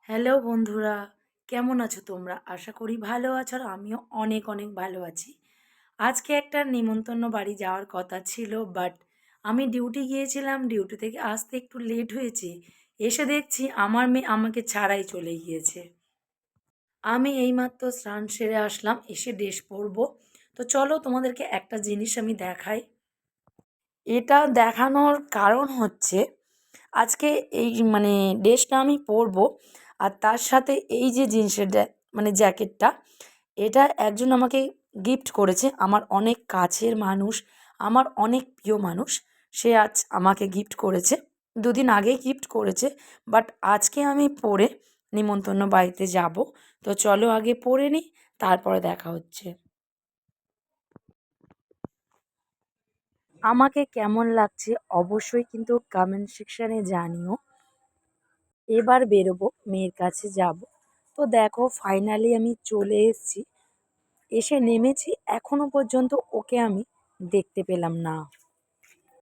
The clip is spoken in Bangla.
হ্যালো বন্ধুরা, কেমন আছো তোমরা? আশা করি ভালো আছো আর আমিও অনেক অনেক ভালো আছি। আজকে একটা নিমন্ত্রণ বাড়ি যাওয়ার কথা ছিল, বাট আমি ডিউটি গিয়েছিলাম, ডিউটি থেকে আসতে একটু লেট হয়েছে। এসে দেখছি আমার মেয়ে আমাকে ছাড়াই চলে গিয়েছে। আমি এইমাত্র স্নান সেরে আসলাম, এসে ড্রেস পরবো। তো চলো তোমাদেরকে একটা জিনিস আমি দেখাই। এটা দেখানোর কারণ হচ্ছে আজকে এই ড্রেসটা আমি পরবো, আর তার সাথে এই যে জিন্সের জ্যাকেটটা, এটা একজন আমাকে গিফট করেছে। আমার অনেক কাছের মানুষ, আমার অনেক প্রিয় মানুষ, সে আজ আমাকে গিফট করেছে। দুদিন আগেই গিফট করেছে, বাট আজকে আমি পরে নিমন্ত্রণ বাড়িতে যাব। তো চলো আগে পরে নিই, তারপরে দেখা হচ্ছে। আমাকে কেমন লাগছে অবশ্যই কিন্তু কমেন্ট সেকশানে জানিও। এবার বেরোবো, মেয়ের কাছে যাব। তো দেখো ফাইনালি আমি চলে এসেছি, এসে নেমেছি, এখনো পর্যন্ত ওকে আমি দেখতে পেলাম না।